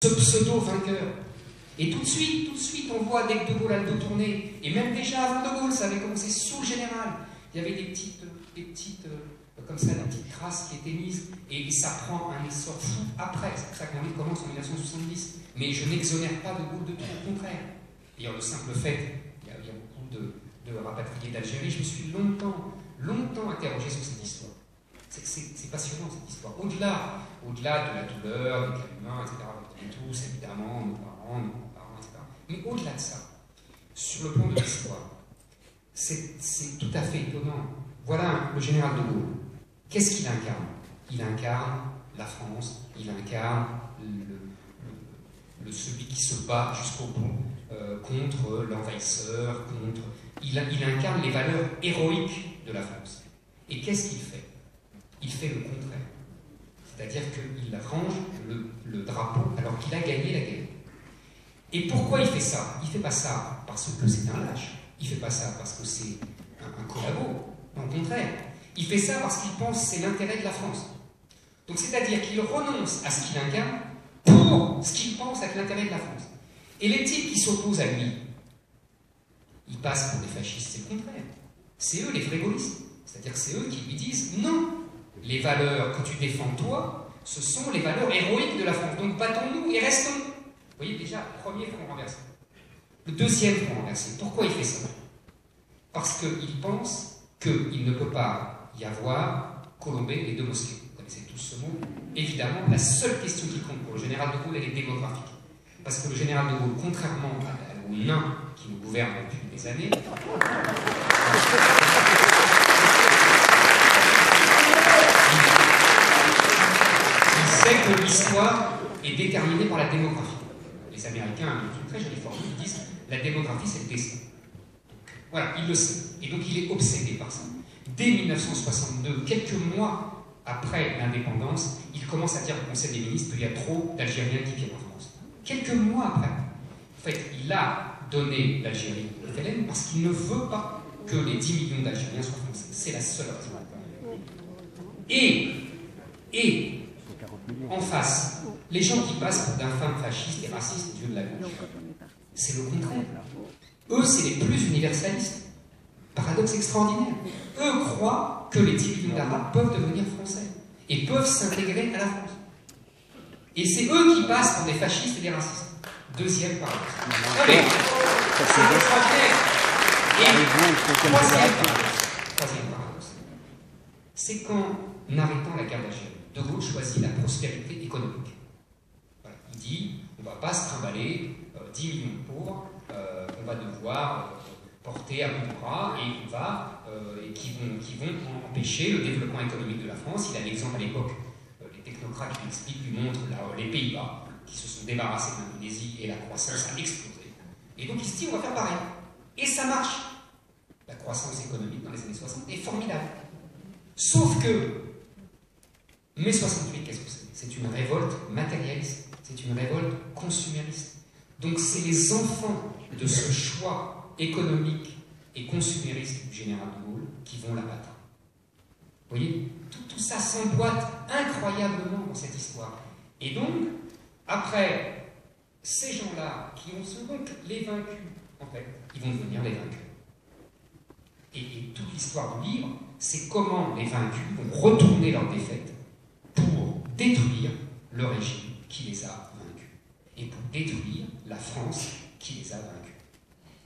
pseudo-vainqueur. Et tout de suite, on voit dès que De Gaulle a le dos tourné, et même déjà avant De Gaulle, ça avait commencé sous le général, il y avait des petites comme ça, des petites traces qui étaient mises, et ça prend un essor fou après. C'est pour ça qu'on commence en 1970. Mais je n'exonère pas De Gaulle de tout, au contraire. D'ailleurs, le simple fait, il y a beaucoup de rapatriés d'Algérie, je me suis longtemps interrogé sur cette histoire. C'est passionnant cette histoire. Au-delà de la douleur, des cas humains, etc., et tous, évidemment, nos parents, etc. Mais au-delà de ça, sur le plan de l'histoire, c'est tout à fait étonnant. Voilà le général De Gaulle. Qu'est-ce qu'il incarne? Il incarne la France, il incarne celui qui se bat jusqu'au bout contre l'envahisseur, il incarne les valeurs héroïques de la France. Et qu'est-ce qu'il fait? Il fait le contraire. C'est-à-dire qu'il range le drapeau alors qu'il a gagné la guerre. Et pourquoi il fait ça? Il ne fait pas ça parce que c'est un lâche. Il ne fait pas ça parce que c'est un collabo. Au contraire. Il fait ça parce qu'il pense que c'est l'intérêt de la France. Donc c'est-à-dire qu'il renonce à ce qu'il incarne pour ce qu'il pense être l'intérêt de la France. Et les types qui s'opposent à lui, ils passent pour des fascistes, c'est le contraire. C'est eux les vrais gaullistes. C'est-à-dire que c'est eux qui lui disent non, les valeurs que tu défends toi, ce sont les valeurs héroïques de la France. Donc battons-nous et restons. Vous voyez déjà, le premier front renversé. Le deuxième front renversé. Pourquoi il fait ça? Parce qu'il pense qu'il ne peut pas y avoir Colombey et deux mosquées. Vous connaissez tous ce mot. Évidemment, la seule question qui compte pour le général de Gaulle, elle est démographique. Parce que le général de Gaulle, contrairement aux nains qui nous gouvernent depuis des années, il sait que l'histoire est déterminée par la démographie. Les Américains ont une très jolie formule, ils disent la démographie, c'est le destin. Voilà, il le sait. Et donc il est obsédé par ça. Dès 1962, quelques mois après l'indépendance, il commence à dire au Conseil des ministres qu'il y a trop d'Algériens qui viennent en France. Quelques mois après. En fait, il a donné l'Algérie au FLN parce qu'il ne veut pas que les 10 millions d'Algériens soient français. C'est la seule raison. Et en face, les gens qui passent pour d'infâmes fascistes et racistes, Dieu de la gauche, c'est le contraire. Eux, c'est les plus universalistes. Paradoxe extraordinaire. Eux croient que les 10 millions d'Arabes peuvent devenir français et peuvent s'intégrer à la France. Et c'est eux qui passent pour des fascistes et des racistes. Deuxième paradoxe. Allez, c'est extraordinaire. Et troisième paradoxe. C'est qu'en arrêtant la guerre d'Algérie, De Gaulle choisit la prospérité économique. Voilà. Il dit, on ne va pas se trimballer 10 millions de pauvres, on va devoir porter à bout de bras et qui vont empêcher le développement économique de la France. Il a l'exemple à l'époque, les technocrates qui l'expliquent, lui montrent les Pays-Bas qui se sont débarrassés de l'Indonésie et la croissance a explosé. Et donc il se dit, on va faire pareil. Et ça marche. La croissance économique dans les années 60 est formidable. Sauf que, mai 68, qu'est-ce que c'est? C'est une révolte matérialiste, c'est une révolte consumériste. Donc c'est les enfants de ce choix économique et consumériste du général de Gaulle qui vont l'abattre. Vous voyez, tout ça s'emboîte incroyablement dans cette histoire. Et donc, après, ces gens-là, qui sont donc les vaincus, en fait, ils vont devenir les vaincus. Et toute l'histoire du livre, c'est comment les vaincus vont retourner leur défaite pour détruire le régime qui les a vaincus. Et pour détruire la France qui les a vaincus.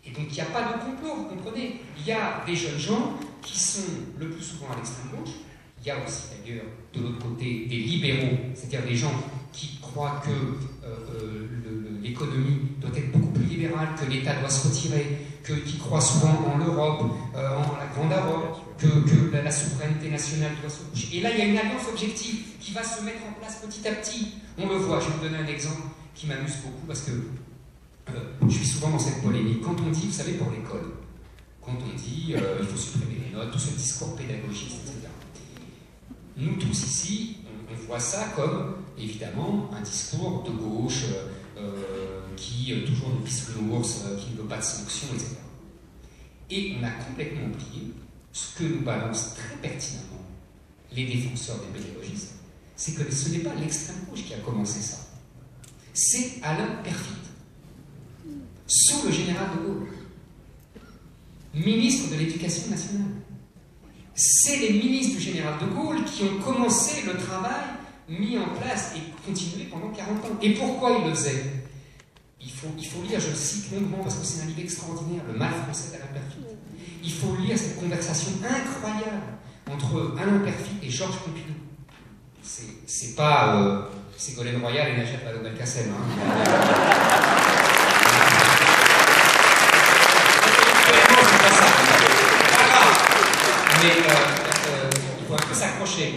Et donc il n'y a pas de complot, vous comprenez. Il y a des jeunes gens qui sont le plus souvent à l'extrême gauche. Il y a aussi d'ailleurs de l'autre côté des libéraux, c'est-à-dire des gens qui croient que l'économie doit être beaucoup plus libérale, que l'État doit se retirer, qui croient souvent en l'Europe, en la grande Europe, que la souveraineté nationale doit se bouger. Et là, il y a une alliance objective qui va se mettre en place petit à petit. On le voit, je vais vous donner un exemple qui m'amuse beaucoup parce que je suis souvent dans cette polémique. Quand on dit, vous savez, pour l'école, quand on dit il faut supprimer les notes, tout ce discours pédagogiste, etc. Nous tous ici, on voit ça comme, évidemment, un discours de gauche qui toujours nous pisse l'ours, qui ne veut pas de sanctions, etc. Et on a complètement oublié ce que nous balancent très pertinemment les défenseurs des pédagogistes, c'est que ce n'est pas l'extrême gauche qui a commencé ça. c'est Alain Peyrefitte, sous le général de Gaulle, ministre de l'Éducation nationale. C'est les ministres du général de Gaulle qui ont commencé le travail mis en place et continué pendant 40 ans. Et pourquoi ils le faisaient? Il faut lire, je le cite longuement parce que c'est un livre extraordinaire, Le mal français d'Alain Peyrefitte. Il faut lire cette conversation incroyable entre Alain Peyrefitte et Georges Pompidou. C'est pas Ségolène Royal et Najat Vallaud-Belkacem. Mais il faut un peu s'accrocher,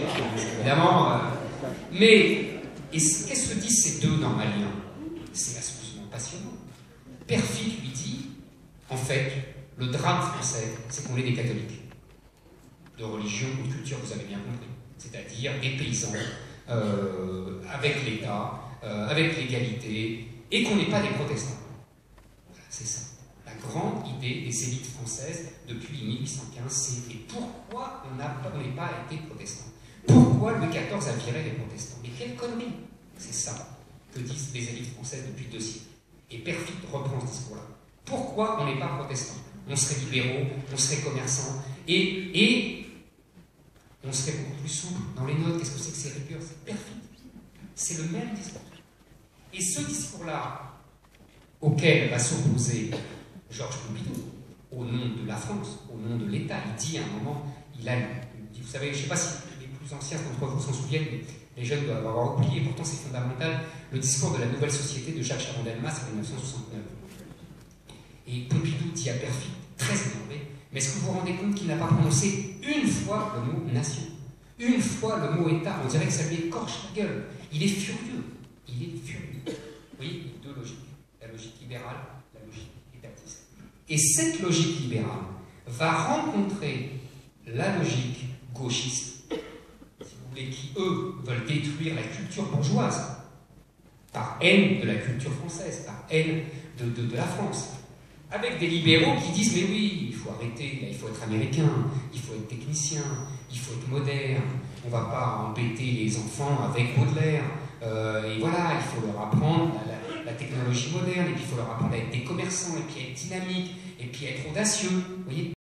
évidemment. Mais qu'est-ce que se disent ces deux normaliens? C'est absolument passionnant. Peyrefitte lui dit, en fait, le drame français, c'est qu'on est des catholiques. De religion ou de culture, vous avez bien compris. C'est-à-dire des paysans, avec l'État, avec l'égalité, et qu'on n'est pas des protestants. Voilà, c'est ça. La grande idée des élites françaises depuis 1815, c'est pourquoi on n'est pas été protestants? Pourquoi Louis XIV a viré les protestants? Mais quelle connerie! C'est ça que disent les élites françaises depuis 2 siècles. Et Peyrefitte reprend ce discours-là. Pourquoi on n'est pas protestants? On serait libéraux, on serait commerçants, et on serait beaucoup plus souple dans les notes. Qu'est-ce que c'est que ces rigueurs? C'est Peyrefitte. C'est le même discours. Et ce discours-là, auquel va s'opposer Georges Pompidou, au nom de la France, au nom de l'État, il dit à un moment, il dit, vous savez, je ne sais pas si les plus anciens d'entre vous s'en souviennent, mais les jeunes doivent avoir oublié, pourtant c'est fondamental, le discours de la nouvelle société de Jacques Chaban-Delmas en 1969. Et Pompidou dit à Peyrefitte, très énervé, mais est-ce que vous vous rendez compte qu'il n'a pas prononcé une fois le mot nation? Une fois le mot État? On dirait que ça lui écorche la gueule. Il est furieux. Il est furieux. Vous voyez, il y a 2 logiques. La logique libérale, la logique étatiste. Et cette logique libérale va rencontrer la logique gauchiste, si vous voulez, qui, eux, veulent détruire la culture bourgeoise, par haine de la culture française, par haine de la France. Avec des libéraux qui disent, mais oui, il faut arrêter, là, il faut être américain, il faut être technicien, il faut être moderne, on ne va pas embêter les enfants avec Baudelaire, et voilà, il faut leur apprendre la technologie moderne, et puis il faut leur apprendre à être des commerçants, et puis à être dynamique, et puis à être audacieux, vous voyez.